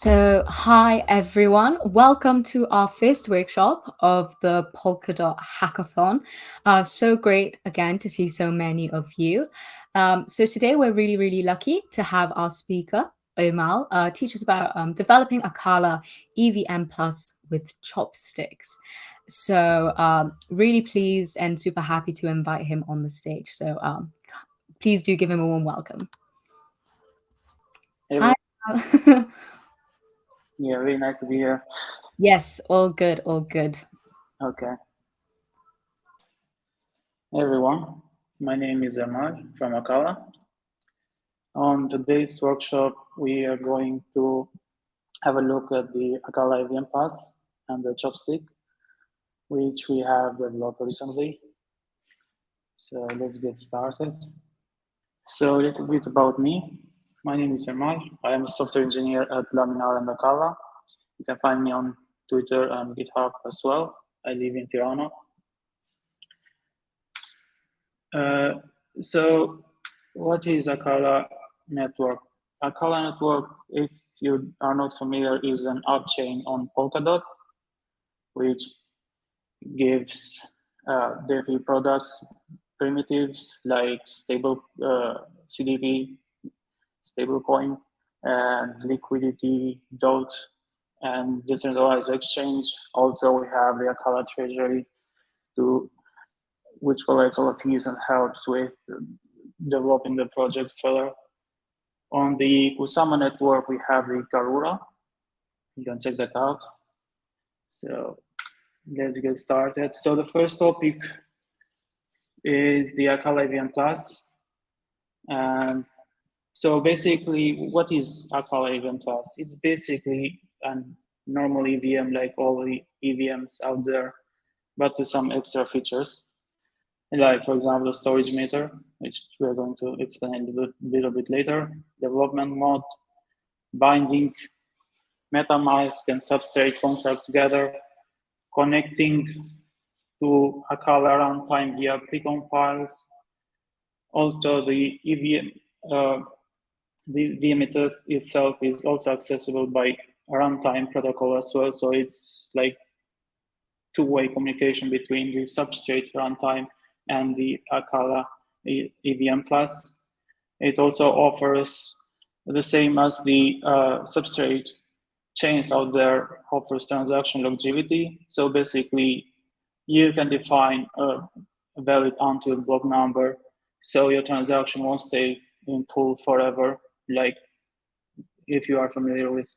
So, hi everyone. Welcome to our first workshop of the Polkadot Hackathon. So great again to see so many of you. So today we're really lucky to have our speaker, Ermal, teach us about developing Acala EVM Plus with Chopsticks. So really pleased and super happy to invite him on the stage. So please do give him a warm welcome. Hey, Hi. yeah, really nice to be here. Yes, all good, all good. Okay. Hey everyone, my name is Ermal from Acala. On today's workshop, we are going to have a look at the Acala EVM Plus and the Chopstick, which we have developed recently. So let's get started. So a little bit about me. My name is Ermal. I am a software engineer at Laminar and Acala. You can find me on Twitter and GitHub as well. I live in Tirana. So what is Acala network? Acala network, if you are not familiar, is an app chain on Polkadot, which gives DeFi products primitives like stable CDP, stablecoin, and liquidity, DOT, and decentralized exchange. Also, we have the Acala treasury to which collects all the fees and helps with developing the project further. On the Kusama network, we have the Karura. You can check that out. So let's get started. So the first topic is the Acala EVM Plus. And so basically, what is Acala EVM Plus? It's basically a normal EVM like all the EVMs out there, but with some extra features. Like, for example, the storage meter, which we're going to explain a little bit later, development mode, binding, MetaMask and Substrate contract together, connecting to Acala runtime via precompiles. Also, the EVM, the VM itself is also accessible by runtime protocol as well. So it's like two-way communication between the Substrate runtime and the Acala EVM Plus. It also offers the same as the Substrate chains out there offers transaction longevity. So basically, you can define a valid until block number, so your transaction won't stay in pool forever. Like if you are familiar with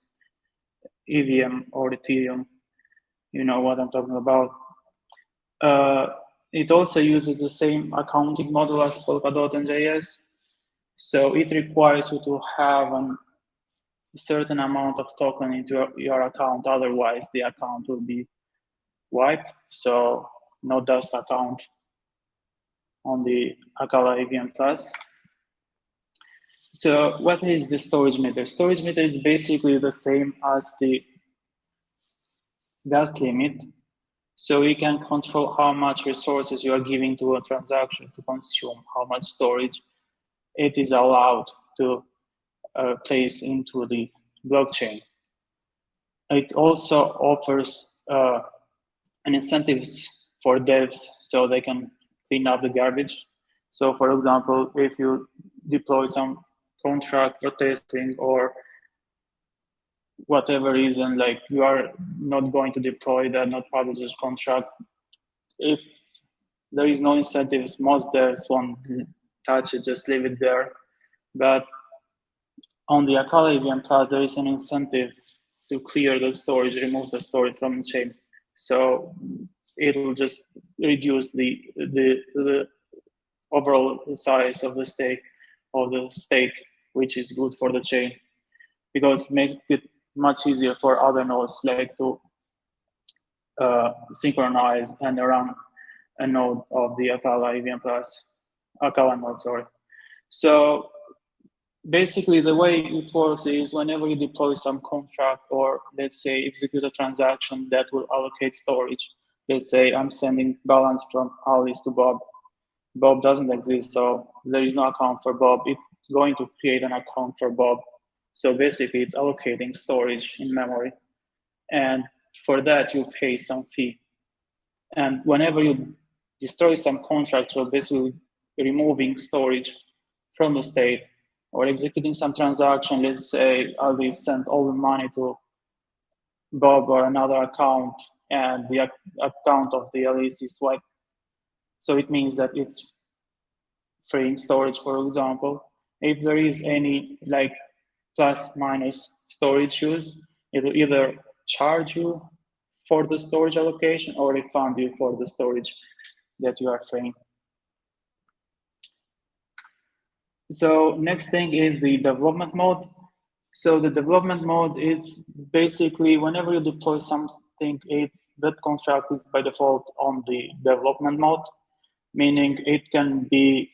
EVM or Ethereum, you know what I'm talking about. It also uses the same accounting model as Polkadot and JS. So it requires you to have a certain amount of token into your account. Otherwise, the account will be wiped. So no dust account on the Acala EVM Plus. So what is the storage meter? Storage meter is basically the same as the gas limit. So you can control how much resources you are giving to a transaction to consume, how much storage it is allowed to place into the blockchain. It also offers an incentives for devs so they can clean up the garbage. So for example, if you deploy some contract for testing or whatever reason, like you are not going to deploy that not published contract, if there is no incentives, most devs won't touch it, just leave it there. But on the Acala EVM Plus, there is an incentive to clear the storage, remove the storage from the chain. So it will just reduce the overall size of the state, which is good for the chain, because it makes it much easier for other nodes like to synchronize and run a node of the Acala EVM Plus, Acala node, sorry. So basically the way it works is whenever you deploy some contract or let's say execute a transaction that will allocate storage, let's say I'm sending balance from Alice to Bob. Bob doesn't exist, so there is no account for Bob. It's going to create an account for Bob So basically, it's allocating storage in memory. And for that, you pay some fee. And whenever you destroy some contract, you're basically removing storage from the state or executing some transaction. Let's say Aldi sent all the money to Bob or another account, and the account of the LEC is swiped. So it means that it's freeing storage, for example. If there is any like plus minus storage use, it will either charge you for the storage allocation or refund you for the storage that you are freeing. So next thing is the development mode. So the development mode is basically whenever you deploy something, that contract is by default on the development mode, meaning it can be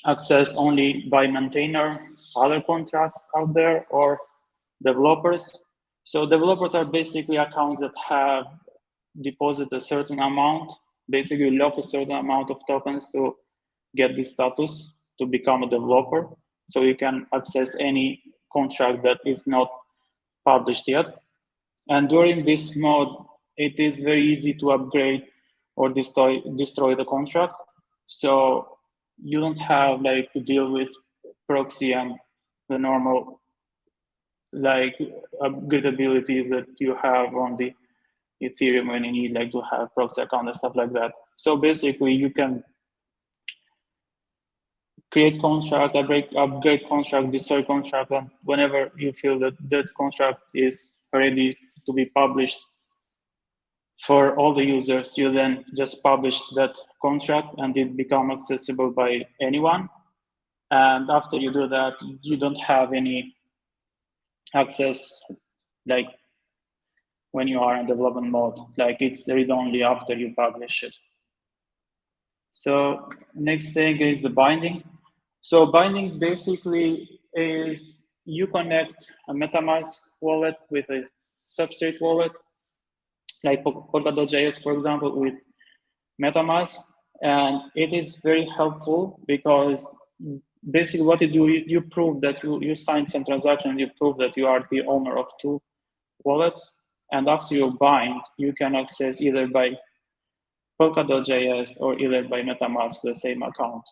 accessed only by maintainer, other contracts out there, or developers. So developers are basically accounts that have deposited a certain amount, basically lock a certain amount of tokens to get the status to become a developer. So you can access any contract that is not published yet. And during this mode, it is very easy to upgrade or destroy the contract. So you don't have like to deal with proxy and the normal like upgradability that you have on the Ethereum when you need like to have proxy account and stuff like that. So basically you can create contract, upgrade contract, destroy contract, and whenever you feel that that contract is ready to be published for all the users, you then just publish that contract and it becomes accessible by anyone. And after you do that, you don't have any access like when you are in development mode, like it's read-only after you publish it. So next thing is the binding. So binding basically is you connect a MetaMask wallet with a Substrate wallet, like Polkadot.js, for example, with MetaMask. And it is very helpful because basically what you do, you prove that you signed some transaction, you prove that you are the owner of two wallets. And after you bind, you can access either by Polkadot.js or either by MetaMask the same account.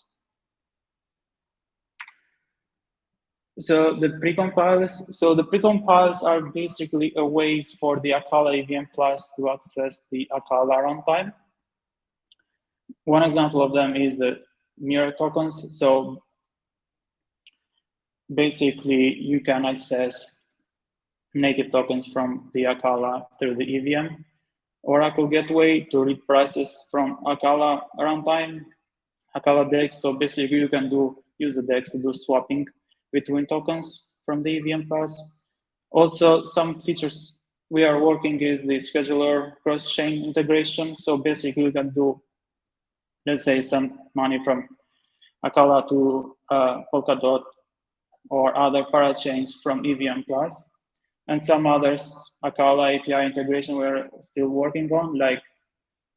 So the precompiles are basically a way for the Acala EVM Plus to access the Acala runtime. One example of them is the mirror tokens. So basically you can access native tokens from the Acala through the EVM Oracle gateway to read prices from Acala runtime, Acala DEX. So basically you can use the DEX to do swapping between tokens from the EVM Plus. Also, some features we are working is the scheduler cross-chain integration. So basically you can do, let's say, some money from Acala to Polkadot or other parachains from EVM Plus. And some others, Acala API integration we're still working on, like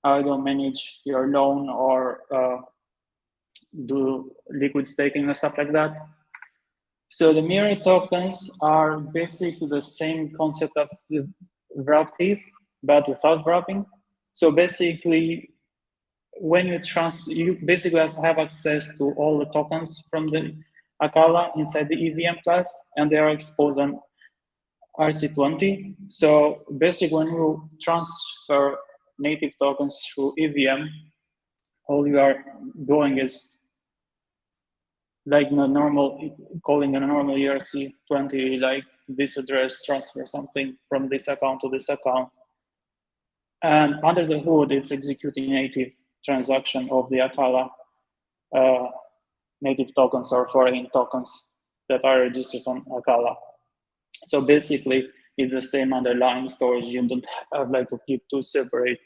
how to manage your loan or do liquid staking and stuff like that. So the mirror tokens are basically the same concept as the wrapped ETH, but without wrapping. So basically, when you basically have access to all the tokens from the Acala inside the EVM Plus, and they are exposed on RC20. So basically, when you transfer native tokens through EVM, all you are doing is like calling a normal ERC20, like this address, transfer something from this account to this account. And under the hood, it's executing native transaction of the Acala native tokens or foreign tokens that are registered on Acala. So basically, it's the same underlying storage. You don't have like to keep two separate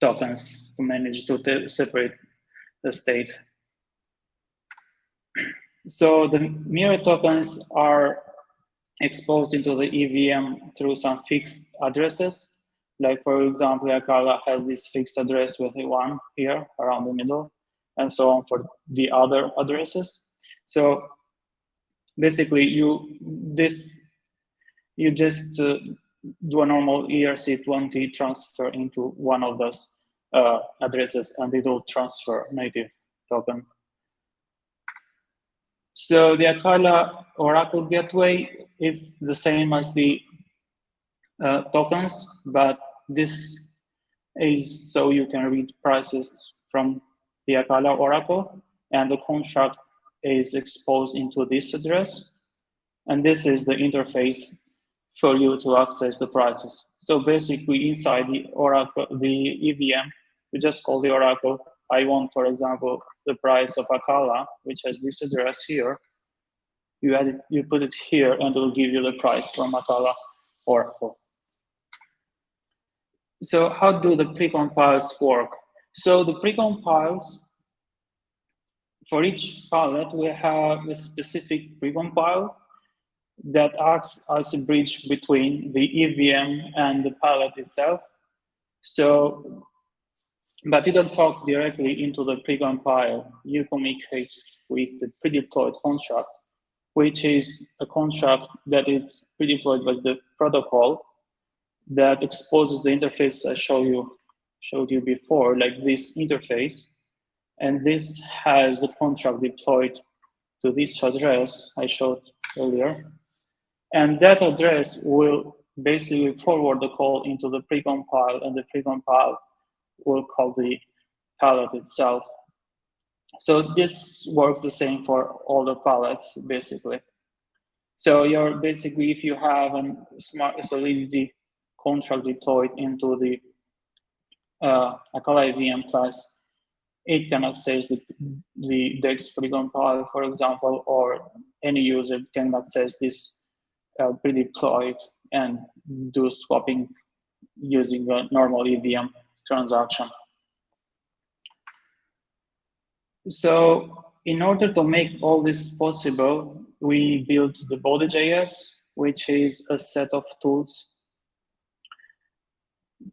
tokens to manage to separate the state. So the mirror tokens are exposed into the EVM through some fixed addresses. Like for example, Acala has this fixed address with a 1 here around the middle, and so on for the other addresses. So basically you just do a normal ERC20 transfer into one of those addresses, and it will transfer native token. So the Acala Oracle gateway is the same as the tokens, but this is so you can read prices from the Acala Oracle, and the contract is exposed into this address. And this is the interface for you to access the prices. So basically inside the Oracle, the EVM, you just call the Oracle. I want, for example, the price of Acala, which has this address here. You add it, you put it here, and it will give you the price from Acala Oracle. So how do the precompiles work? So the precompiles, for each palette, we have a specific precompile that acts as a bridge between the EVM and the palette itself. So, but you don't talk directly into the precompile. You communicate with the pre-deployed contract, which is a contract that is pre-deployed by the protocol that exposes the interface I showed you before, like this interface. And this has the contract deployed to this address I showed earlier. And that address will basically forward the call into the precompile, and the precompile will call the palette itself. So this works the same for all the palettes, basically. So you're basically, if you have a smart Solidity contract deployed into the Acala EVM class, it can access the DEX precompile, for example, or any user can access this pre-deployed and do swapping using a normal EVM transaction. So in order to make all this possible, we built the Body.js, which is a set of tools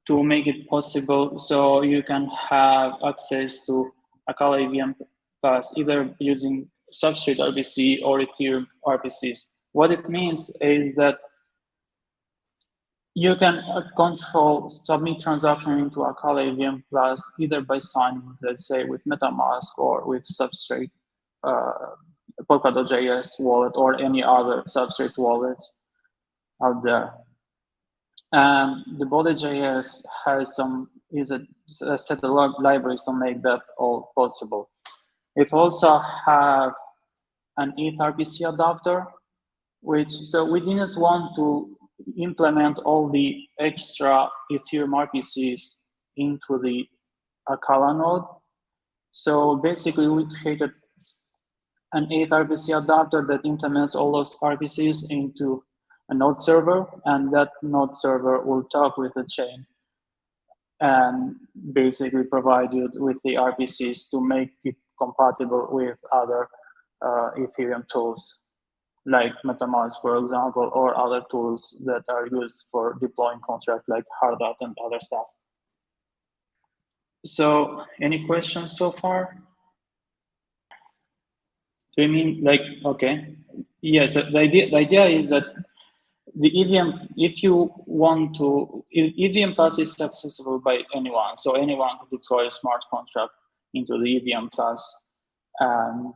to make it possible so you can have access to Acala EVM class either using Substrate RPC or Ethereum RPCs. What it means is that you can control submit transaction into Acala EVM class either by signing, let's say, with MetaMask or with Substrate, Polkadot.js wallet, or any other Substrate wallets out there. And the Body.js has a set of libraries to make that all possible. It also have an ETH RPC adapter, so we didn't want to implement all the extra Ethereum RPCs into the Acala node. So basically we created an ETH RPC adapter that implements all those RPCs into a node server, and that node server will talk with the chain and basically provide you with the RPCs to make it compatible with other Ethereum tools, like MetaMask, for example, or other tools that are used for deploying contracts like Hardhat and other stuff. So any questions so far? Do you mean like, okay. Yes, the idea is that the EVM, if you want to, EVM class is accessible by anyone. So anyone can deploy a smart contract into the EVM class and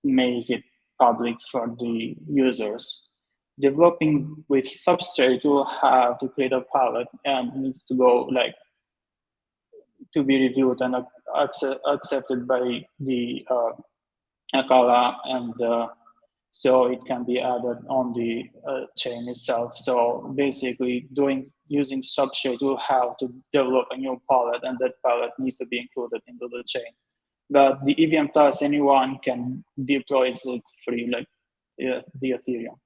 make it public for the users. Developing with Substrate, you have to create a palette and needs to go like to be reviewed and accepted by the Acala, and so it can be added on the chain itself. So basically, using Substrate, you have to develop a new palette, and that palette needs to be included into the chain. But the EVM class, anyone can deploy it free, like the Ethereum.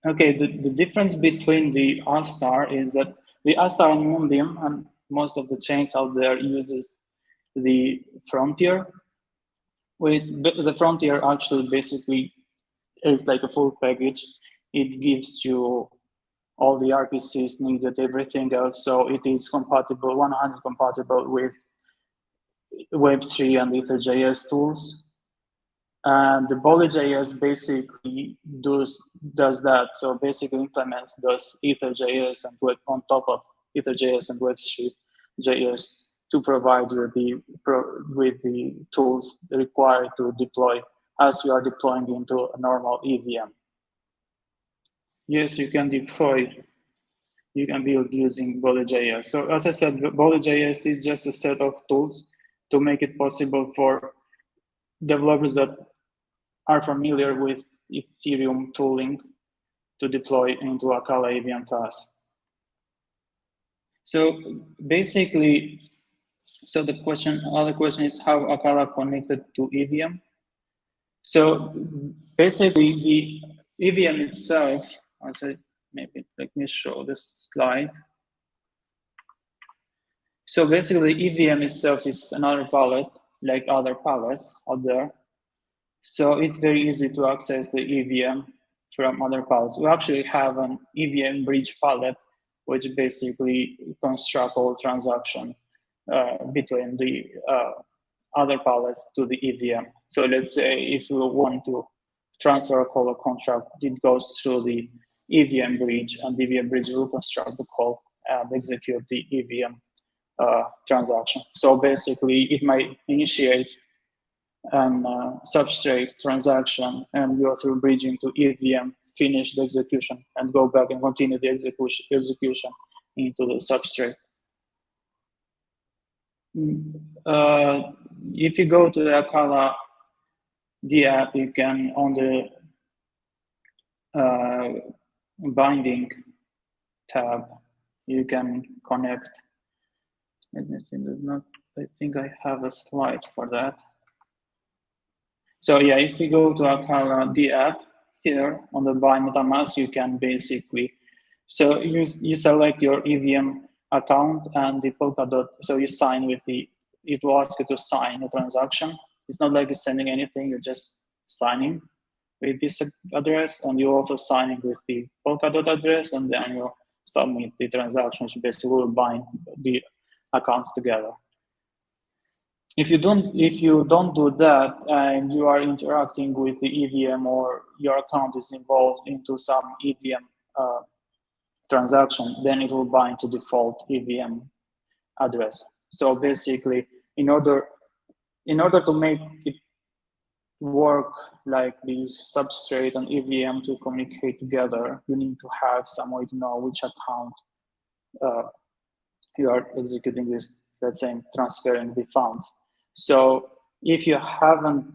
Okay, the difference between the R-star is that the R-star and Moonbeam, and most of the chains out there, uses the Frontier. The Frontier actually basically is like a full package. It gives you all the RPCs needed, everything else. So it is compatible, 100% compatible with Web3 and Ether.js tools. And the Bully.js basically does that. So basically implements those Ether.js and on top of Ether.js and Web3.js to provide you with the tools required to deploy as you are deploying into a normal EVM. Yes, you can deploy, you can build using Bully.js. So as I said, Bully.js is just a set of tools to make it possible for developers that are familiar with Ethereum tooling to deploy into Acala EVM class. So basically, so the other question is how Acala connected to EVM. So basically, the EVM itself, maybe let me show this slide. So basically, EVM itself is another palette, like other palettes out there. So it's very easy to access the EVM from other palettes. We actually have an EVM bridge palette, which basically constructs all transaction between the other palettes to the EVM. So let's say if we want to transfer a call or contract, it goes through the EVM bridge, and the EVM bridge will construct the call and execute the EVM transaction. So basically, it might initiate and Substrate transaction and go through bridging to EVM, finish the execution, and go back and continue the execution into the Substrate. If you go to the Acala app, you can, on the binding tab, you can connect. I think I have a slide for that. So yeah, if you go to Acala app here on the Buy MetaMask, you can basically, so you select your EVM account and the Polkadot, so you sign with it will ask you to sign a transaction. It's not like you're sending anything, you're just signing with this address, and you're also signing with the Polkadot address, and then you submit the transaction, which basically will bind the accounts together. If you don't do that and you are interacting with the EVM or your account is involved into some EVM transaction, then it will bind to default EVM address. So basically, in order to make it work like the Substrate and EVM to communicate together, you need to have some way to know which account you are executing this, let's say, transferring the funds. So if you haven't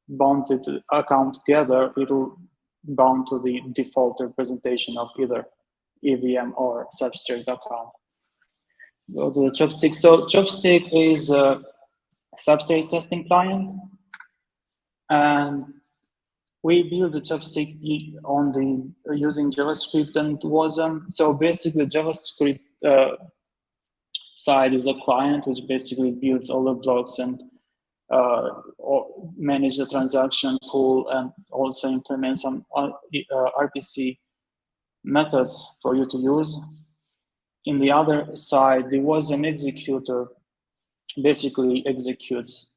bounded the account together, it will bound to the default representation of either EVM or Substrate account. Go to the Chopsticks. So Chopstick is a Substrate testing client, and we build the Chopstick using JavaScript and WASM. So basically, JavaScript side is the client, which basically builds all the blocks and manage the transaction pool, and also implement some RPC methods for you to use. In the other side, there was an executor, basically executes.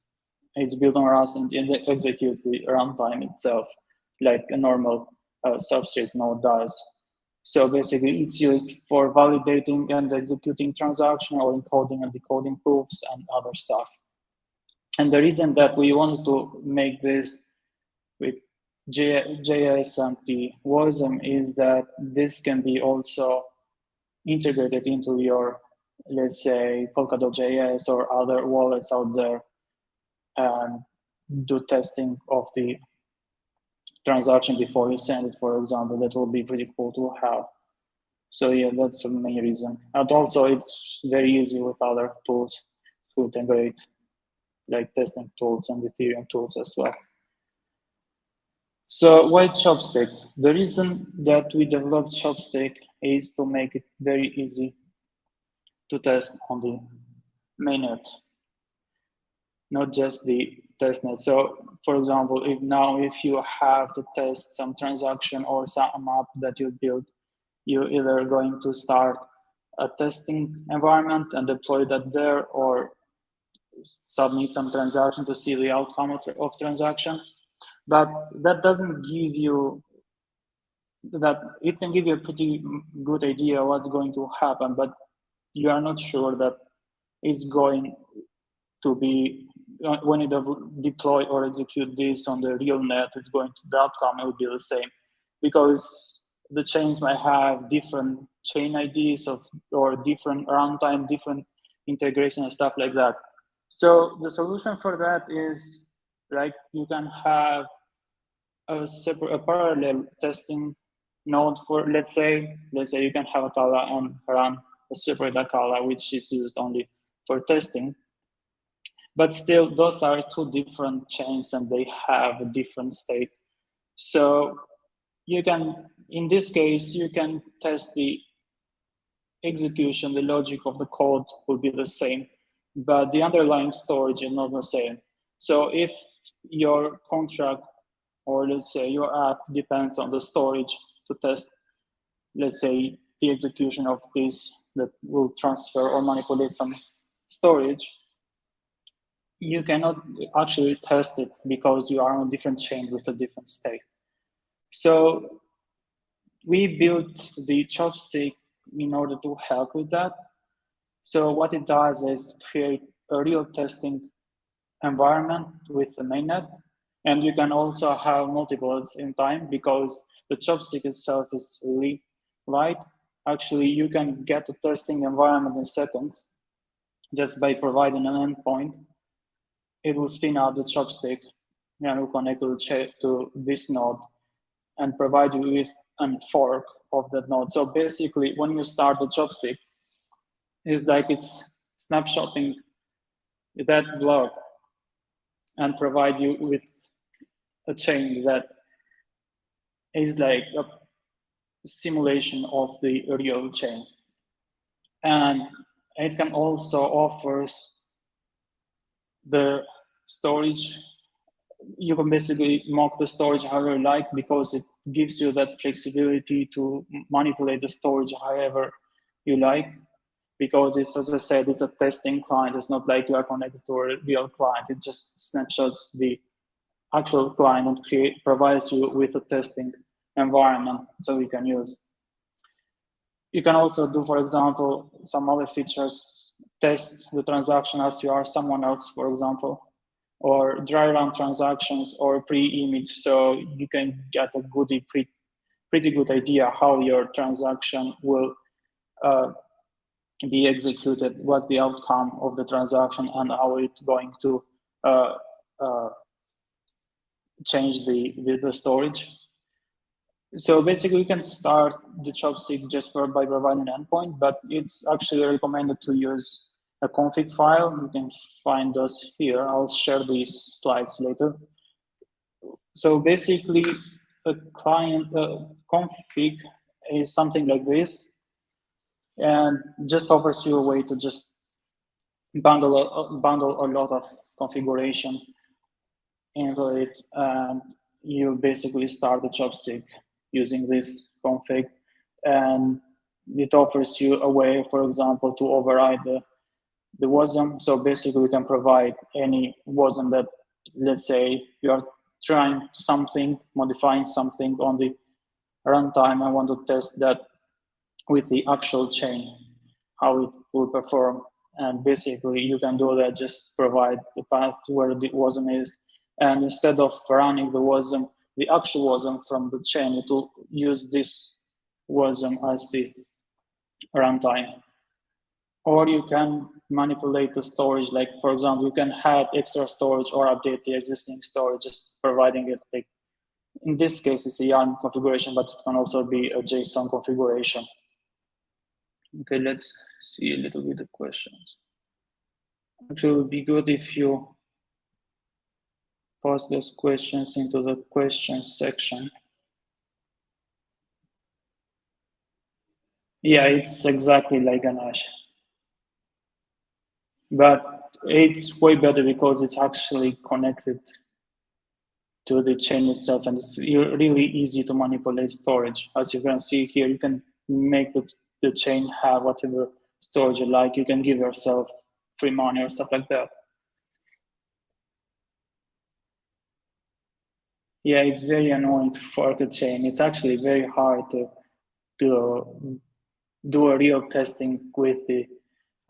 It's built on Rust and it executes the runtime itself, like a normal Substrate node does. So basically, it's used for validating and executing transaction or encoding and decoding proofs and other stuff. And the reason that we wanted to make this with JS and the WASM is that this can be also integrated into your, let's say, Polkadot.js or other wallets out there, and do testing of the transaction before you send it, for example. That will be pretty cool to have. So yeah, that's the main reason. And also it's very easy with other tools to integrate, like testing tools and Ethereum tools as well. So why Chopstick? The reason that we developed Chopstick is to make it very easy to test on the mainnet, not just the testnet. So for example, if you have to test some transaction or some app that you build, you're either going to start a testing environment and deploy that there, or submit some transaction to see the outcome of transaction. But that doesn't give you that. It can give you a pretty good idea what's going to happen, but you are not sure that it's going to be when you deploy or execute this on the real net, it's going to, the outcome will be the same, because the chains might have different chain IDs or different runtime, different integration and stuff like that. So the solution for that is, like, you can have a parallel testing node for, let's say you can have Acala and run a separate Acala, which is used only for testing. But still, those are two different chains and they have a different state. So you can, in this case, you can test the execution, the logic of the code will be the same, but the underlying storage is not the same. So if your contract, or let's say your app, depends on the storage to test, let's say, the execution of this that will transfer or manipulate some storage, you cannot actually test it because you are on a different chain with a different state. So we built the Chopstick in order to help with that. So what it does is create a real testing environment with the mainnet. And you can also have multiples in time because the Chopstick itself is really light. Actually, you can get a testing environment in seconds just by providing an endpoint. It will spin out the Chopstick and will connect to this node and provide you with a fork of that node. So basically, when you start the Chopstick, it's like it's snapshotting that block and provide you with a chain that is like a simulation of the real chain. And it can also offers the storage. You can basically mock the storage however you like, because it gives you that flexibility to manipulate the storage however you like, because it's, as I said, it's a testing client. It's not like you are connected to a real client. It just snapshots the actual client and provides you with a testing environment so you can use. You can also do, for example, some other features, test the transaction as you are someone else, for example, or dry run transactions or pre-image, so you can get a pretty good idea how your transaction will be executed, what the outcome of the transaction, and how it's going to change the storage. So basically, you can start the Chopstick just by providing an endpoint, but it's actually recommended to use a config file. You can find those here. I'll share these slides later. So basically, a client config is something like this, and just offers you a way to just bundle a lot of configuration into it, and you basically start the Chopstick using this config, and it offers you a way, for example, to override the WASM. So basically, you can provide any WASM that, let's say, you are trying something, modifying something on the runtime. I want to test that with the actual chain, how it will perform. And basically, you can do that, just provide the path where the WASM is. And instead of running the WASM, the actual WASM from the chain, it will use this WASM as the runtime. Or you can manipulate the storage, like, for example, you can add extra storage or update the existing storage, just providing it, like, in this case, it's a YARN configuration, but it can also be a JSON configuration. Okay, let's see a little bit of questions. Actually, it would be good if you post those questions into the questions section. Yeah, it's exactly like Ganache. But it's way better because it's actually connected to the chain itself, and it's really easy to manipulate storage. As you can see here, you can make the chain have whatever storage you like. You can give yourself free money or stuff like that. Yeah, it's very annoying to fork a chain. It's actually very hard to do a real testing with the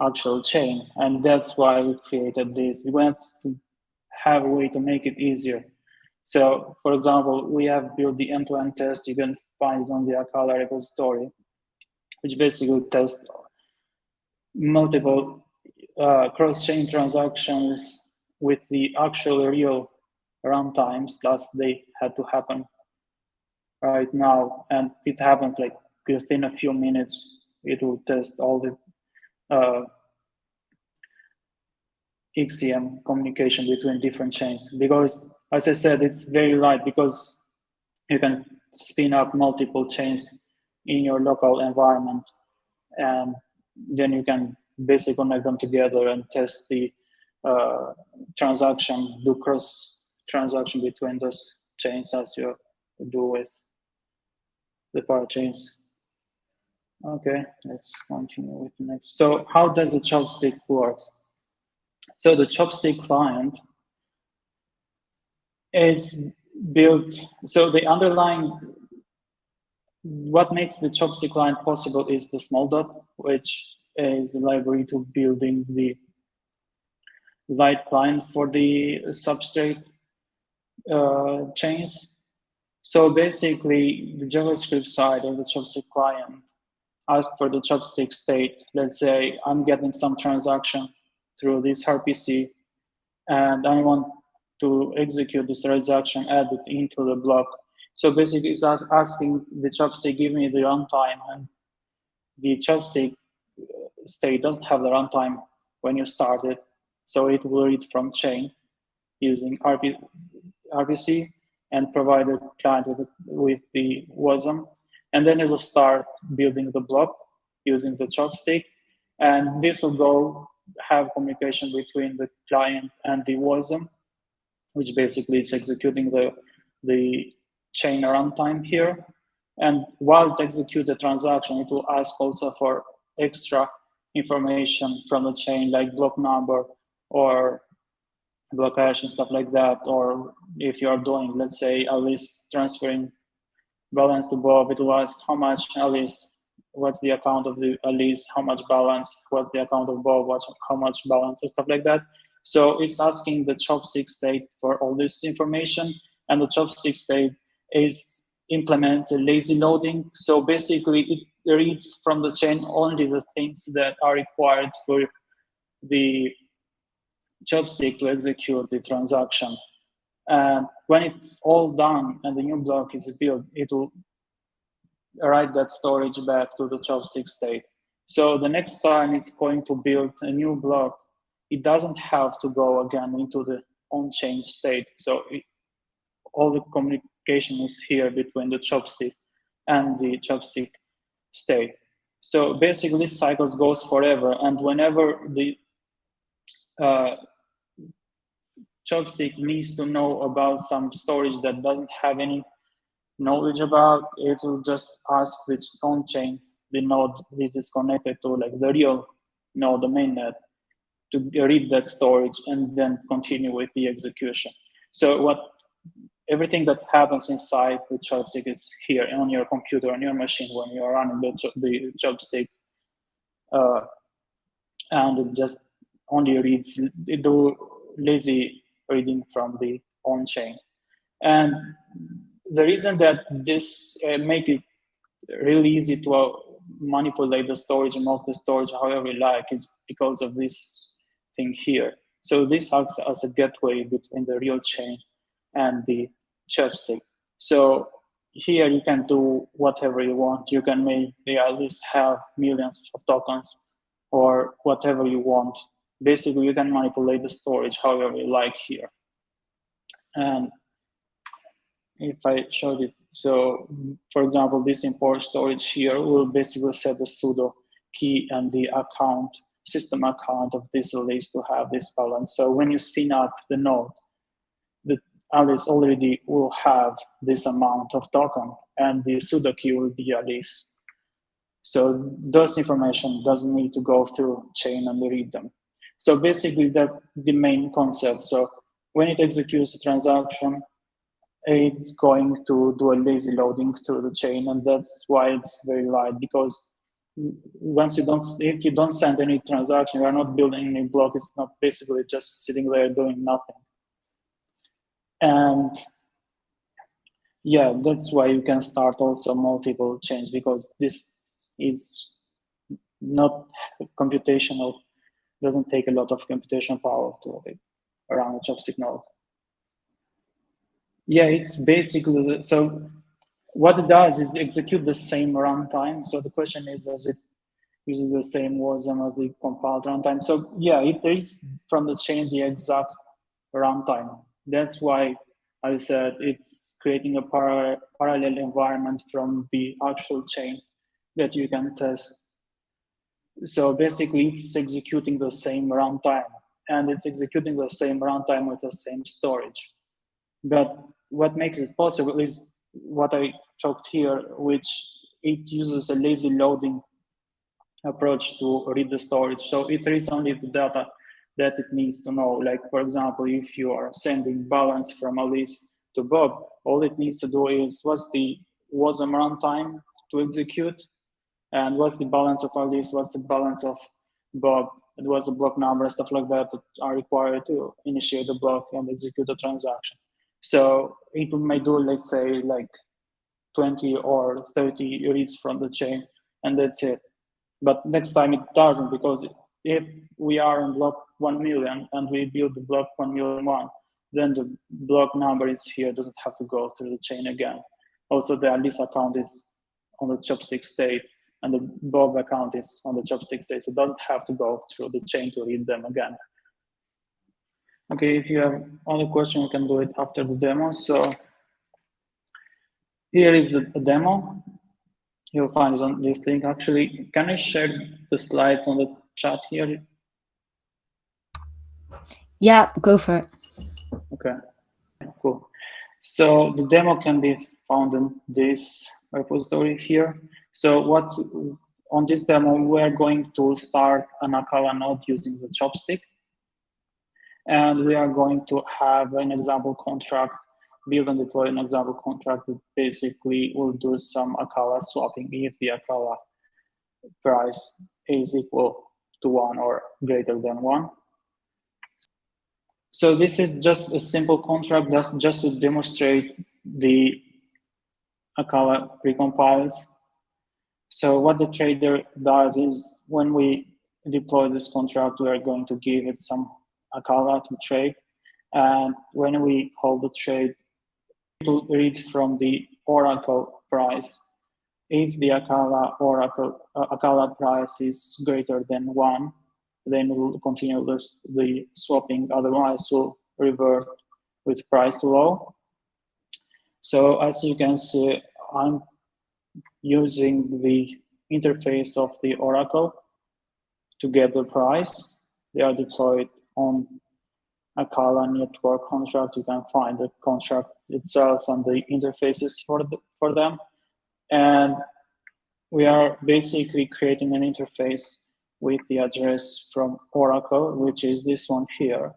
actual chain. And that's why we created this. We want to have a way to make it easier. So, for example, we have built the end-to-end test. You can find it on the Acala repository, which basically tests multiple cross-chain transactions with the actual real runtimes, plus they had to happen right now. And it happened like within a few minutes, it will test all the XCM communication between different chains. Because, as I said, it's very light because you can spin up multiple chains in your local environment, and then you can basically connect them together and test the transaction, do cross transaction between those chains as you do with the parachains. Okay, let's continue with the next. So how does the Chopstick work? So the Chopstick client is built, so the underlying, what makes the Chopstick client possible is the small dot, which is the library to building the light client for the substrate chains. So basically, the JavaScript side of the Chopstick client asks for the Chopstick state. Let's say I'm getting some transaction through this RPC, and I want to execute this transaction, add it into the block. So basically, it's asking the Chopstick, give me the runtime, and the Chopstick state doesn't have the runtime when you start it. So it will read from chain using RPC and provide a client with the WASM. And then it will start building the block using the Chopstick. And this will go have communication between the client and the WASM, which basically is executing the chain runtime here. And while it executes the transaction, it will ask also for extra information from the chain, like block number or block hash and stuff like that. Or if you are doing, let's say, Alice transferring balance to Bob, it will ask how much Alice, what's the account of the Alice, how much balance, what's the account of Bob, how much balance, and stuff like that. So it's asking the Chopstick state for all this information, and the Chopstick state is implemented lazy loading. So basically, it reads from the chain only the things that are required for the Chopstick to execute the transaction. And when it's all done and the new block is built, it will write that storage back to the Chopstick state. So the next time it's going to build a new block, it doesn't have to go again into the on-chain state. So all the communication is here between the Chopstick and the Chopstick state. So basically, this cycle goes forever, and whenever the Chopstick needs to know about some storage that doesn't have any knowledge about, it will just ask which on-chain the node it is connected to, like the real node, the mainnet, to read that storage and then continue with the execution. So everything that happens inside the Chopstick is here on your computer, on your machine when you are running the Chopstick, and it just only reads, it do lazy reading from the on-chain. And the reason that this make it really easy to manipulate the storage and move the storage however you like is because of this thing here. So this acts as a gateway between the real chain and the Chopstick. So here you can do whatever you want. You can make the at least have millions of tokens or whatever you want. Basically, you can manipulate the storage however you like here. And if I showed it, so for example, this import storage here will basically set the pseudo key and the account, system account of this Alice to have this balance. So when you spin up the node, the Alice already will have this amount of token, and the pseudo key will be Alice. So those information doesn't need to go through chain and read them. So basically, that's the main concept. So when it executes a transaction, it's going to do a lazy loading through the chain, and that's why it's very light, because if you don't send any transaction, you are not building any block, it's not basically just sitting there doing nothing. And yeah, that's why you can start also multiple chains, because this is not computational, doesn't take a lot of computational power to run a Chopstick node. Yeah, it's basically, so what it does is execute the same runtime. So the question is, does it use the same WASM as the compiled runtime? So yeah, it is from the chain the exact runtime. That's why I said it's creating a parallel environment from the actual chain that you can test. So basically, it's executing the same runtime, and it's executing the same runtime with the same storage. But what makes it possible is what I talked here, which it uses a lazy loading approach to read the storage. So it reads only the data that it needs to know. Like, for example, if you are sending balance from Alice to Bob, all it needs to do is what's the WASM runtime to execute, and what's the balance of Alice, what's the balance of Bob, and what's the block number, stuff like that are required to initiate the block and execute the transaction. So it may do, let's say, like 20 or 30 reads from the chain, and that's it. But next time it doesn't, because if we are on block 1 million and we build the block 1,000,001, then the block number is here, doesn't have to go through the chain again. Also, the Alice account is on the Chopstick state, and the Bob account is on the Chopstick state, so it doesn't have to go through the chain to read them again. Okay, if you have other question, you can do it after the demo. So here is the demo. You'll find it on this link. Actually, can I share the slides on the chat here? Yeah, go for it. Okay, cool. So the demo can be found in this repository here. So on this demo, we're going to start an Acala node using the Chopstick. And we are going to have an example contract, build and deploy an example contract that basically will do some Acala swapping if the Acala price is equal to 1 or greater than 1. So this is just a simple contract that's just to demonstrate the Acala precompiles. So what the trader does is when we deploy this contract, we are going to give it some Acala to trade. And when we call the trade, to read from the Oracle price. If the Acala price is greater than 1, then we'll continue the swapping. Otherwise, we'll revert with price to low. So as you can see, I'm using the interface of the Oracle to get the price. They are deployed on Acala network contract. You can find the contract itself and the interfaces for them. And we are basically creating an interface with the address from Oracle, which is this one here.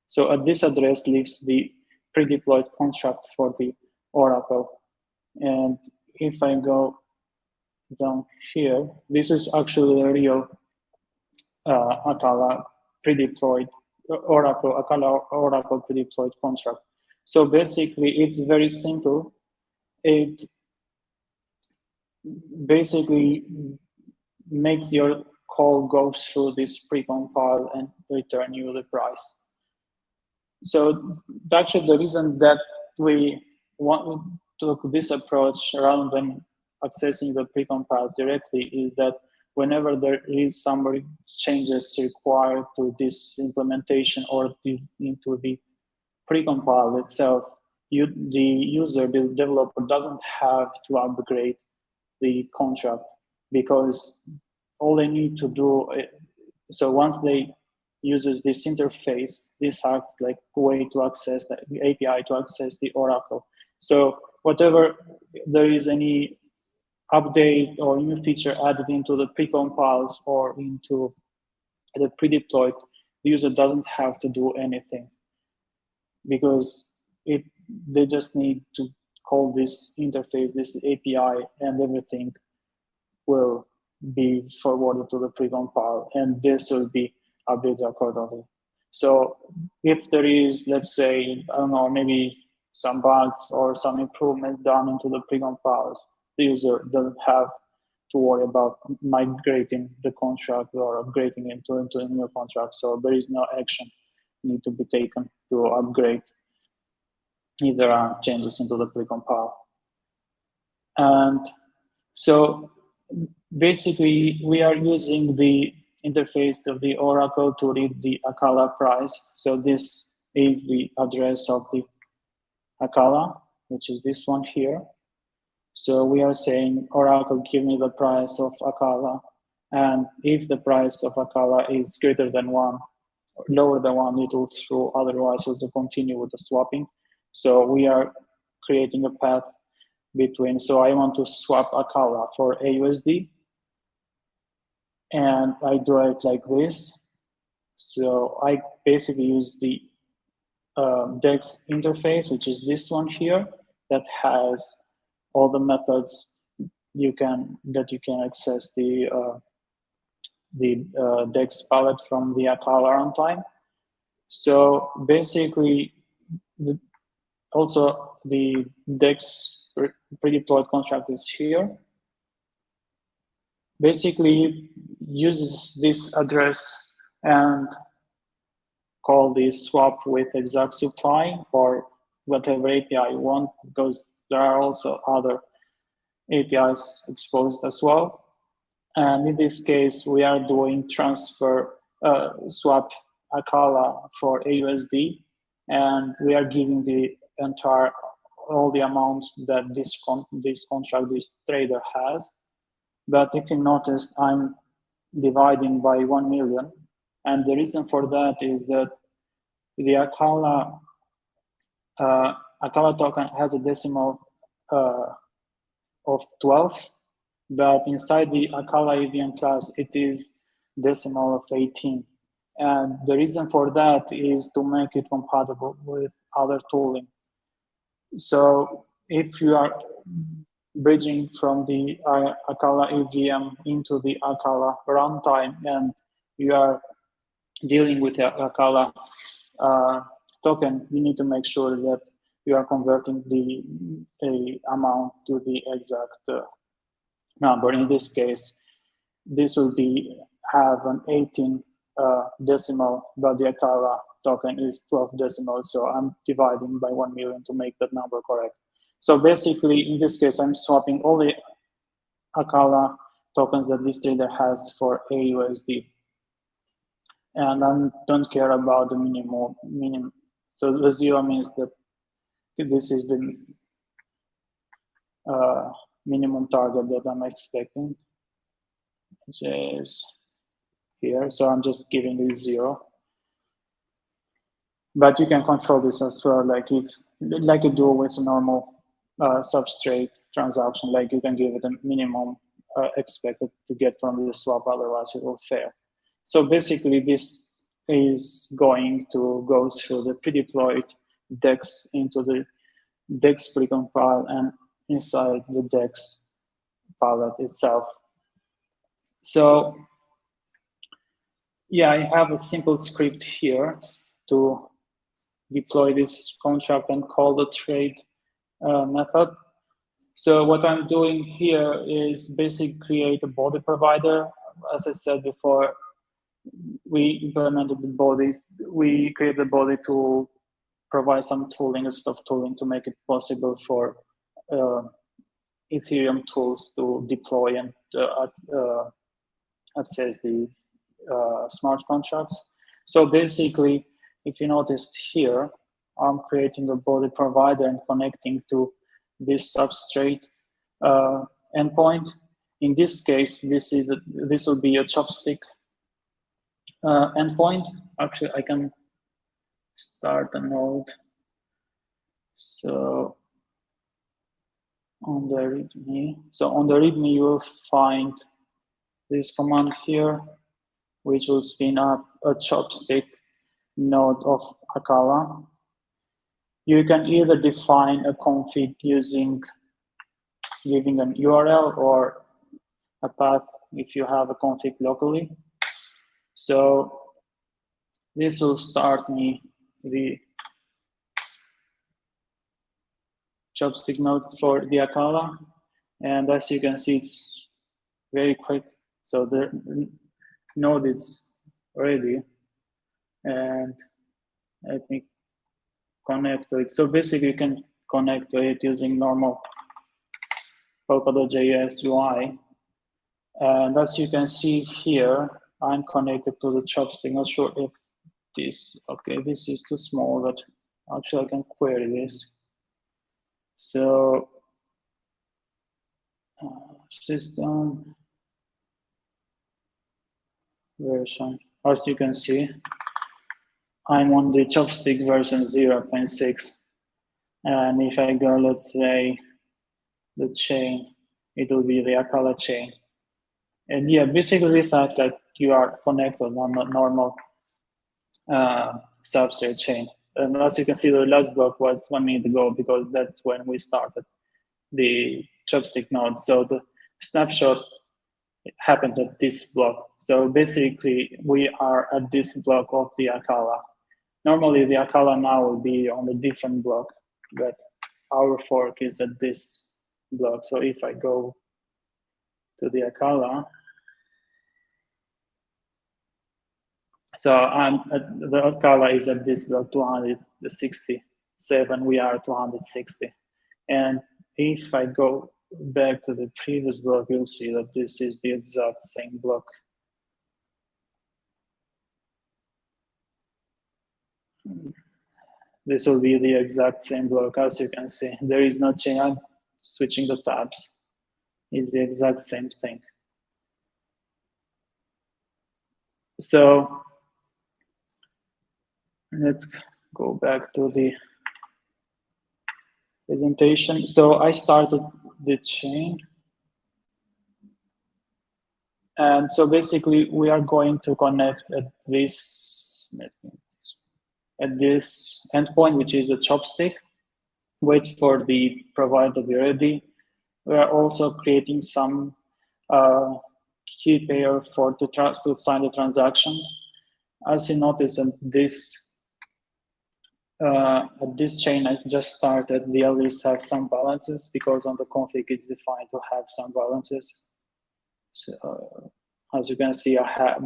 So at this address lives the pre-deployed contract for the Oracle. And if I go down here, this is actually a real Acala pre-deployed Acala Oracle pre-deployed contract. So basically, it's very simple. It basically makes your call go through this precompile and return you the price. So actually, the reason that we want to take this approach rather than accessing the precompile directly is that whenever there is some changes required to this implementation or into the precompile itself, the user, the developer, doesn't have to upgrade the contract, because all they need to do, so once they uses this interface, this acts like a way to access the API to access the Oracle. So whatever there is any update or new feature added into the precompiles or into the pre-deployed, the user doesn't have to do anything, because they just need to call this interface, this API, and everything will be forwarded to the precompile, and this will be updated accordingly. So if there is, let's say, I don't know, maybe some bugs or some improvements done into the precompiles, the user doesn't have to worry about migrating the contract or upgrading into a new contract. So there is no action need to be taken to upgrade if there are changes into the precompile. And so basically, we are using the interface of the Oracle to read the Acala price. So this is the address of the Acala, which is this one here. So we are saying, Oracle, give me the price of Acala. And if the price of Acala is greater than 1, lower than 1, it will throw, otherwise it will continue with the swapping. So we are creating a path between, so I want to swap Acala for AUSD, and I do it like this. So I basically use the DEX interface, which is this one here, that has all the methods you can access the DEX palette from the Acala runtime. So basically, also the DEX pre-deployed contract is here. Basically, uses this address and call this swap with exact supply or whatever API you want, because there are also other APIs exposed as well. And in this case, we are doing transfer swap Acala for AUSD, and we are giving the entire all the amounts that this trader has. But if you notice, I'm dividing by 1 million, and the reason for that is that the Acala token has a decimal of 12, but inside the Acala EVM class, it is decimal of 18. And the reason for that is to make it compatible with other tooling. So if you are bridging from the Acala EVM into the Acala runtime and you are dealing with the Acala token, you need to make sure that you are converting the amount to the exact number. In this case, this will have an 18 decimal, but the Acala token is 12 decimal, so I'm dividing by 1 million to make that number correct. So basically, in this case, I'm swapping all the Acala tokens that this trader has for AUSD. And I don't care about the minimum. So the 0 means that this is the minimum target that I'm expecting, which is here. So I'm just giving it 0. But you can control this as well, like you do with a normal substrate transaction. Like you can give it a minimum expected to get from the swap, otherwise it will fail. So basically, this is going to go through the pre-deployed DEX into the DEX precompile and inside the DEX palette itself. So yeah, I have a simple script here to deploy this contract and call the trade method. So what I'm doing here is basically create a body provider. As I said before, we implemented the body. We created the body to provide some tooling, a set of tooling to make it possible for Ethereum tools to deploy and access the smart contracts. So basically, if you noticed here, I'm creating a body provider and connecting to this substrate endpoint. In this case, this will be a Chopstick endpoint. Actually, I can start a node. So on the README, you will find this command here, which will spin up a Chopstick node of Acala. You can either define a config using giving an URL or a path if you have a config locally. So this will start me the Chopstick node for the Acala. And as you can see, it's very quick. So the node is ready. And I think connect to it. So basically, you can connect to it using normal Polkadot.js UI. And as you can see here, I'm connected to the Chopstick. Not sure if this, okay, this is too small, but actually I can query this. So system version, as you can see, I'm on the Chopstick version 0.6. And if I go, let's say, the chain, it will be the Acala chain. And yeah, basically this acts like you are connected on a normal Substrate chain. And as you can see, the last block was 1 minute ago because that's when we started the Chopstick node. So the snapshot happened at this block. So basically, we are at this block of the Acala. Normally, the Acala now will be on a different block, but our fork is at this block. So if I go to the Acala, so the Acala is at this block 267, we are 260. And if I go back to the previous block, you'll see that this is the exact same block. This will be the exact same block. As you can see, there is no change. I'm switching the tabs. It's the exact same thing. So let's go back to the presentation. So I started the chain. And so basically, we are going to connect at this endpoint, which is the Chopstick. Wait for the provider to be ready. We are also creating some key pair to sign the transactions. As you notice, at this chain I just started, the list has some balances because on the config it's defined to have some balances. So as you can see, I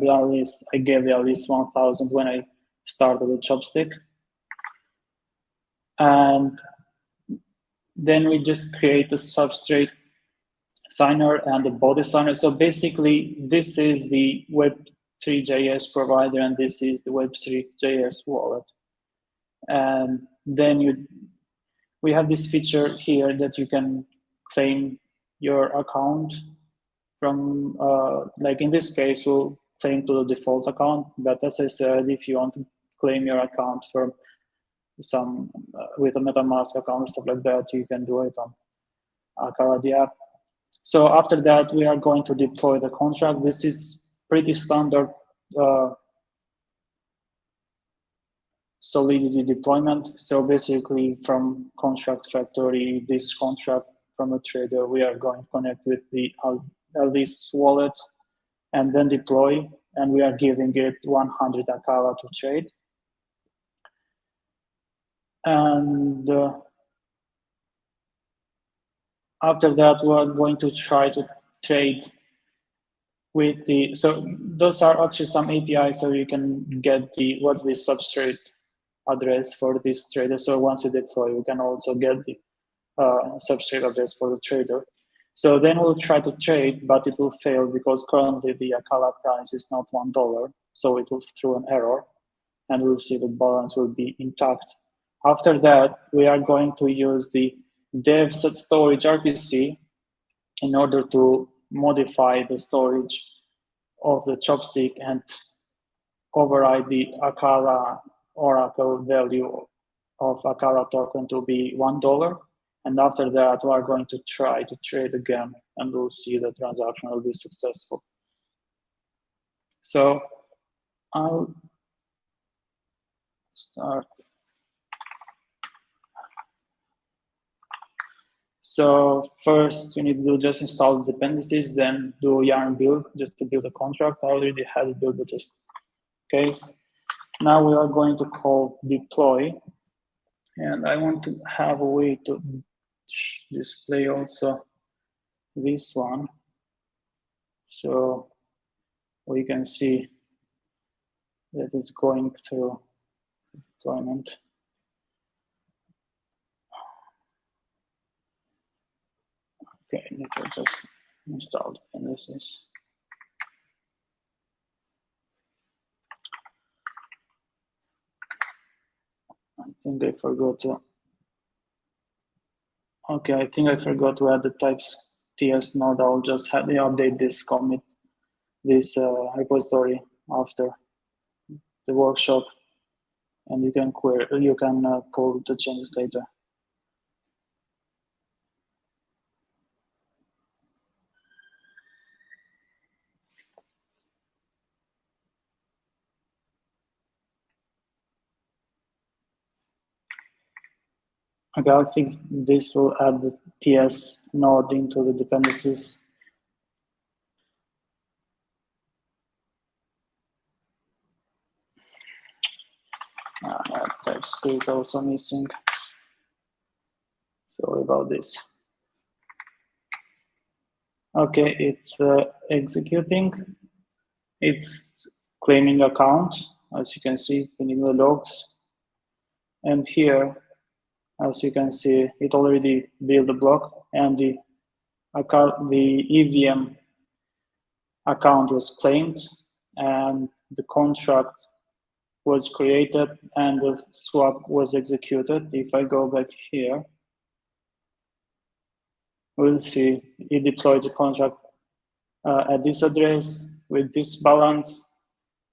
gave the list 1,000 when I started the Chopstick. And then we just create a Substrate signer and the body signer. So basically, this is the Web3.js provider, and this is the Web3.js wallet. And then we have this feature here that you can claim your account from, like in this case, we'll claim to the default account. But as I said, if you want to claim your account from some with a MetaMask account, stuff like that, you can do it on Acala the app. So after that, we are going to deploy the contract. This is pretty standard Solidity deployment. So basically, from contract factory, this contract from a trader, we are going to connect with the Alice wallet and then deploy. And we are giving it 100 Acala to trade. And after that, we are going to try to trade with the, so those are actually some APIs, so you can get what's the substrate address for this trader. So once you deploy, you can also get the substrate address for the trader. So then we'll try to trade, but it will fail because currently the Acala price is not $1. So it will throw an error, and we'll see the balance will be intact. After that, we are going to use the dev set storage RPC in order to modify the storage of the Chopstick and override the Acala Oracle value of Acala token to be $1. And after that, we are going to try to trade again, and we'll see the transaction will be successful. So I'll start So first you need to just install the dependencies, then do yarn build just to build a contract. I already had it built, but just in case. Now we are going to call deploy, and I want to have a way to display also this one, so we can see that it's going through deployment. Okay, I need to just install dependencies. I think I forgot to. Okay, I think I forgot to add the types TS node. I'll just have to update this commit, this repository after the workshop, and you can query, you can pull the changes later. Okay, I'll fix this. Will add the TS node into the dependencies. TypeScript also missing. Sorry about this. Okay, it's executing. It's claiming account, as you can see in the logs. And here, as you can see, it already built a block, and the EVM account was claimed, and the contract was created, and the swap was executed. If I go back here, we'll see it deployed the contract at this address with this balance,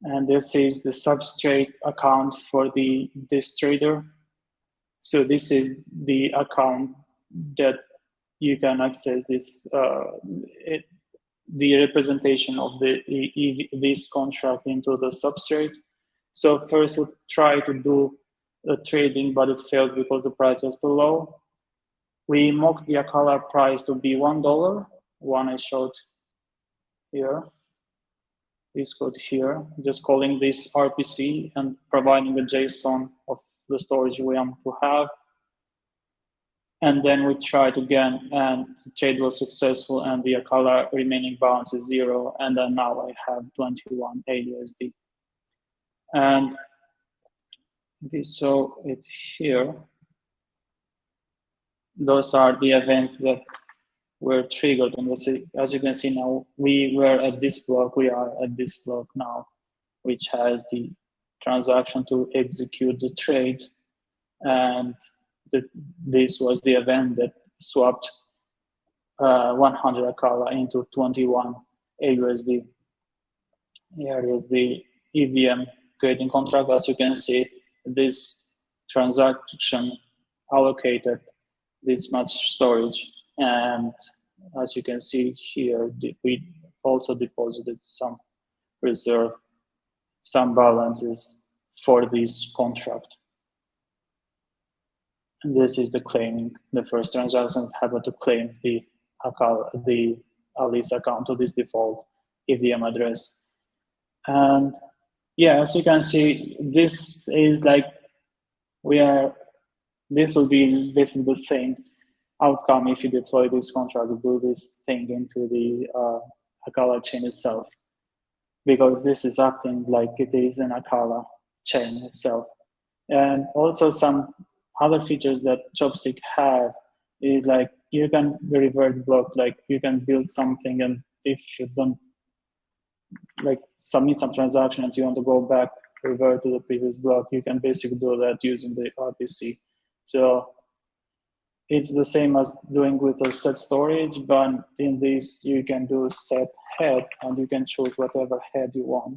and this is the Substrate account for this trader. So this is the account that you can access this the representation of this contract into the Substrate. So first we try to do the trading, but it failed because the price was too low. We mocked the Acala price to be $1, one I showed here, this code here, just calling this RPC and providing a JSON of the storage we want to have. And then we tried again, and the trade was successful, and the Acala remaining balance is 0, and then now I have 21 AUSD. And we saw it here. Those are the events that were triggered, and as you can see now, we were at this block, we are at this block now, which has the transaction to execute the trade, and this was the event that swapped 100 Acala into 21 AUSD. Here is the EVM creating contract. As you can see, this transaction allocated this much storage, and as you can see here, we also deposited some reserve, some balances for this contract. And this is the claiming. The first transaction happened to claim the Alice account to this default EVM address. And yeah, as you can see, this is like this will be basically the same outcome if you deploy this contract, do this thing into the Acala chain itself, because this is acting like it is an Acala chain itself. And also some other features that Chopsticks have is like you can revert block, like you can build something, and if you don't like submit some transaction and you want to go back, revert to the previous block, you can basically do that using the RPC. So it's the same as doing with a set storage, but in this you can do set head, and you can choose whatever head you want.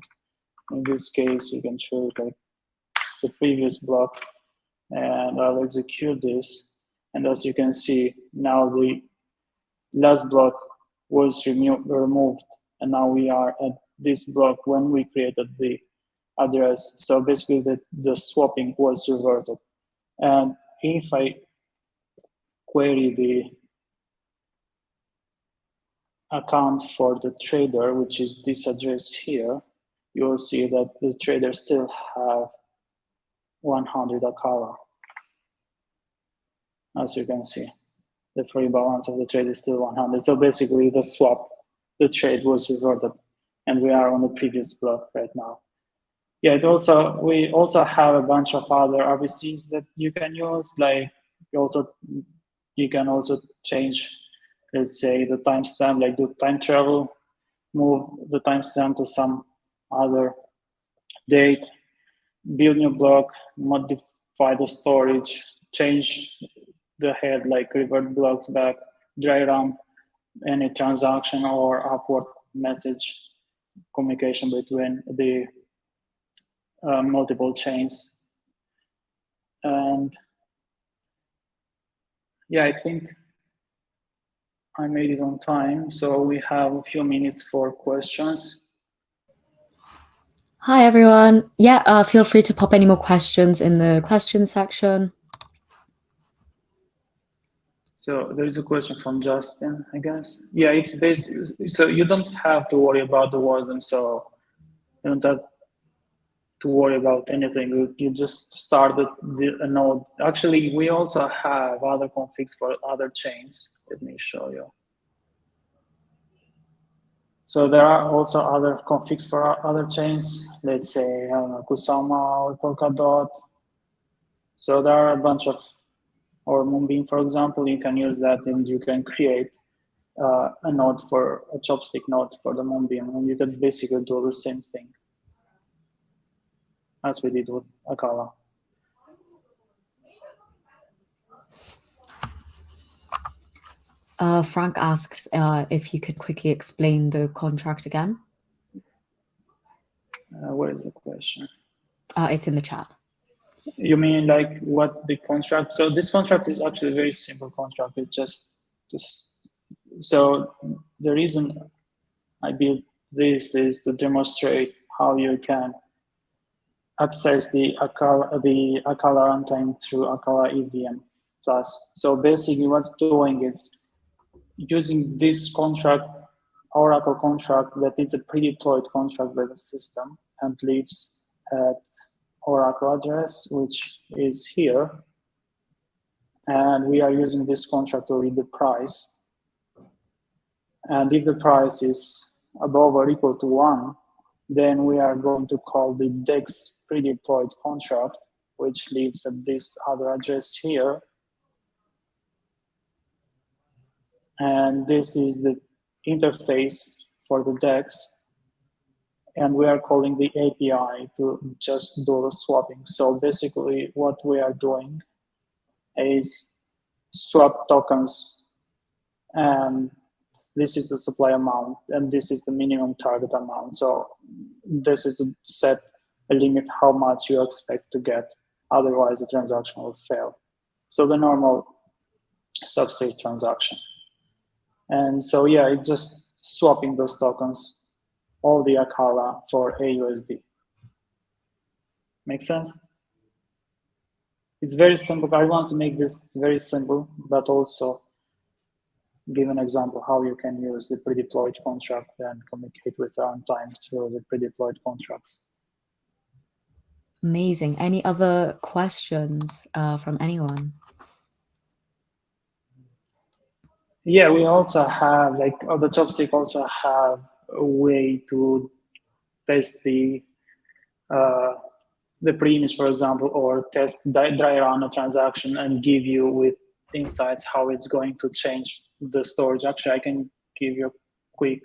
In this case, you can choose like the previous block, and I'll execute this. And as you can see, now the last block was removed, and now we are at this block when we created the address. So basically the swapping was reverted. And if I query account for the trader, which is this address here, you will see that the trader still have 100 Acala. As you can see, the free balance of the trade is still 100. So basically the swap, the trade was reverted, and we are on the previous block right now. Yeah, we also have a bunch of other RPCs that you can use. Like you can also change, let's say, the timestamp, like do time travel, move the timestamp to some other date, build new block, modify the storage, change the head, like revert blocks back, dry run any transaction or upward message communication between the multiple chains. And yeah, I think I made it on time. So we have a few minutes for questions. Hi, everyone. Yeah, feel free to pop any more questions in the question section. So there is a question from Justin, I guess. Yeah, it's basically, so you don't have to worry about the WASM, so you don't have to worry about anything. You just start a node. Actually, we also have other configs for other chains. Let me show you. So there are also other configs for other chains. Let's say Kusama or Polkadot. So there are a bunch of, or Moonbeam, for example, you can use that and you can create a node for a chopstick node for the Moonbeam, and you can basically do the same thing as we did with Acala. Frank asks if you could quickly explain the contract again. Where is the question? It's in the chat. You mean like what the contract? So this contract is actually a very simple contract. It just so the reason I built this is to demonstrate how you can access the Acala runtime through Acala EVM Plus. So basically what's doing is using this contract, Oracle contract, that is a pre-deployed contract by the system and lives at Oracle address, which is here. And we are using this contract to read the price. And if the price is above or equal to 1, then we are going to call the DEX pre-deployed contract, which lives at this other address here. And this is the interface for the DEX. And we are calling the API to just do the swapping. So basically what we are doing is swap tokens, and this is the supply amount, and this is the minimum target amount. So this is to set a limit how much you expect to get, otherwise the transaction will fail. So the normal Substrate transaction. And so yeah, it's just swapping those tokens, all the Acala for AUSD. Make sense? It's very simple. I want to make this very simple, but also give an example how you can use the pre-deployed contract and communicate with runtime through the pre-deployed contracts. Amazing. Any other questions from anyone? Yeah, we also have, like, the Chopstick also have a way to test the pre-image, for example, or test dry run a transaction and give you with insights how it's going to change the storage. Actually, I can give you a quick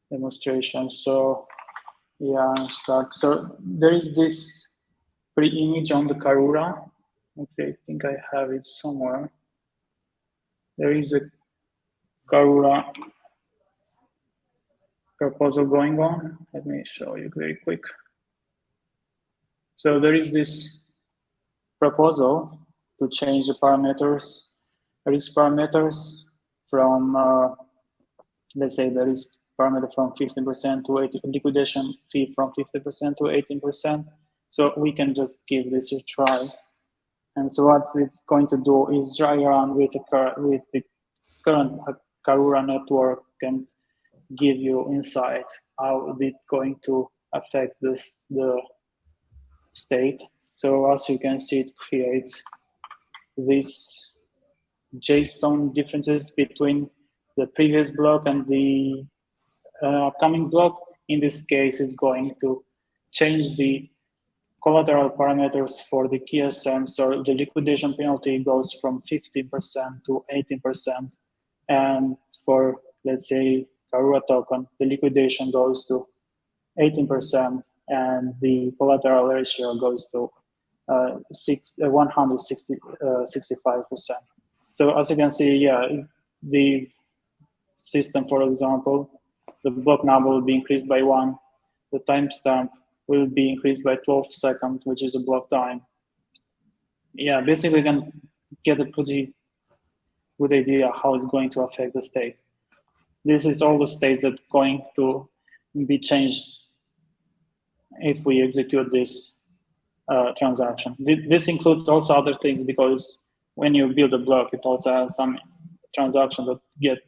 demonstration. So yeah, start. So there is this pre-image on the Karura. Okay, I think I have it somewhere. There is a Karura proposal going on. Let me show you very quick. So there is this proposal to change the parameters, risk parameters from, let's say there is parameter from 15% to 80%, liquidation fee from 50% to 18%. So we can just give this a try. And so what it's going to do is dry run with the current Karura network can give you insight how it going to affect the state. So as you can see, it creates these JSON differences between the previous block and the upcoming block. In this case, is going to change the collateral parameters for the KSM, so the liquidation penalty goes from 15% to 18%, and for, let's say, Karura token, the liquidation goes to 18%, and the collateral ratio goes to 165%. So as you can see, yeah, the system, for example, the block number will be increased by 1, the timestamp will be increased by 12 seconds, which is the block time. Yeah, basically you can get a pretty good idea how it's going to affect the state. This is all the states that are going to be changed if we execute this transaction. This includes also other things, because when you build a block, it also has some transactions that get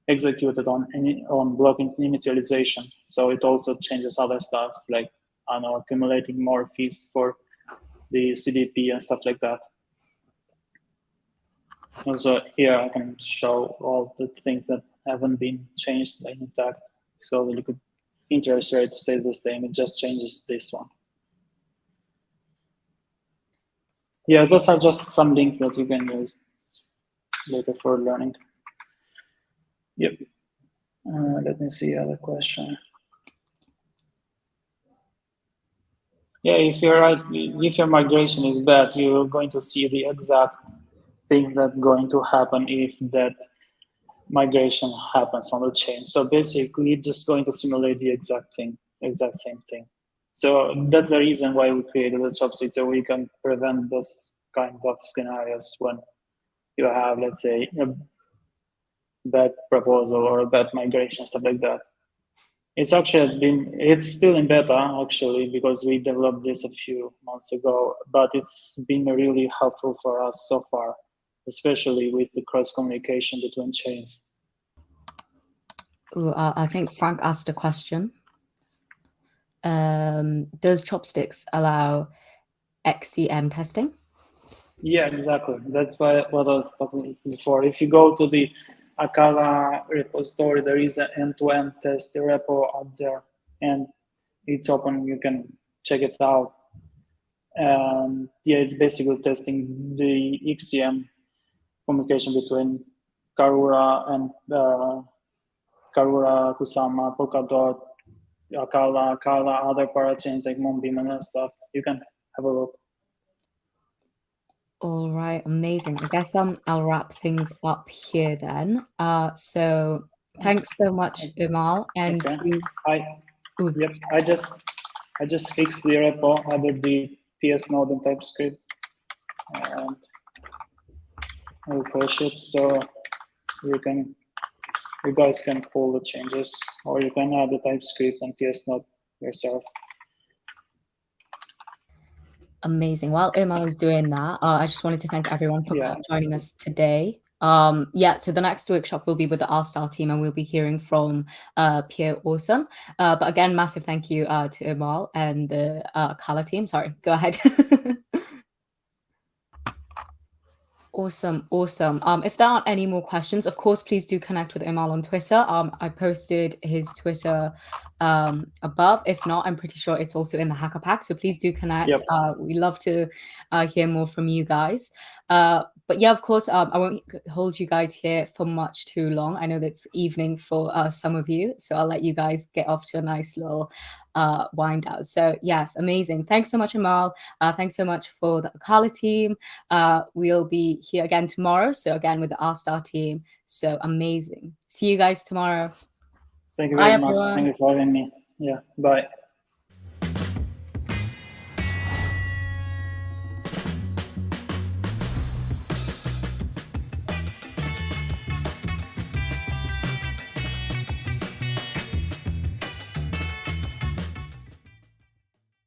executed on block initialization. So it also changes other stuff, like, I don't know, accumulating more fees for the CDP and stuff like that. Also here I can show all the things that haven't been changed, like intact. So the liquid interest rate stays the same, it just changes this one. Yeah, those are just some links that you can use later for learning. Yep. Let me see other question. Yeah, if your migration is bad, you're going to see the exact thing that's going to happen if that migration happens on the chain. So basically, it's just going to simulate the exact same thing. So that's the reason why we created the Chopsticks, so we can prevent those kind of scenarios when you have, let's say, a bad proposal or a bad migration, stuff like that. It's still in beta actually, because we developed this a few months ago, but it's been really helpful for us so far, especially with the cross communication between chains. Ooh, I think Frank asked a question. Does Chopsticks allow XCM testing? Yeah, exactly. That's what I was talking before. If you go to the Acala repository, there is an end-to-end test repo out there, and it's open. You can check it out. And yeah, it's basically testing the XCM communication between Karura and Karura, Kusama, Polkadot, Acala, other parachains like Moonbeam and stuff. You can have a look. All right, amazing. I guess I'll wrap things up here then. So thanks so much, Ermal, and okay. Ooh. Yep, I just fixed the repo, added the TS node and TypeScript, and I'll push it, so you guys can pull the changes, or you can add the TypeScript and TS node yourself. Amazing. While Ermal is doing that, I just wanted to thank everyone for joining us today. So the next workshop will be with the R-Star team, and we'll be hearing from Pierre Awesome. But again, massive thank you to Ermal and the Acala team. Sorry, go ahead. Awesome. If there aren't any more questions, of course, please do connect with Ermal on Twitter. I posted his Twitter above. If not, I'm pretty sure it's also in the Hacker Pack. So please do connect. Yep. We love to hear more from you guys. But yeah, of course, I won't hold you guys here for much too long. I know that it's evening for some of you, so I'll let you guys get off to a nice little wind down. So yes, amazing. Thanks so much, Ermal. Thanks so much for the Acala team. We'll be here again tomorrow. So again, with the R-Star team. So amazing. See you guys tomorrow. Thank you very much. Thank you for having me. Yeah, bye.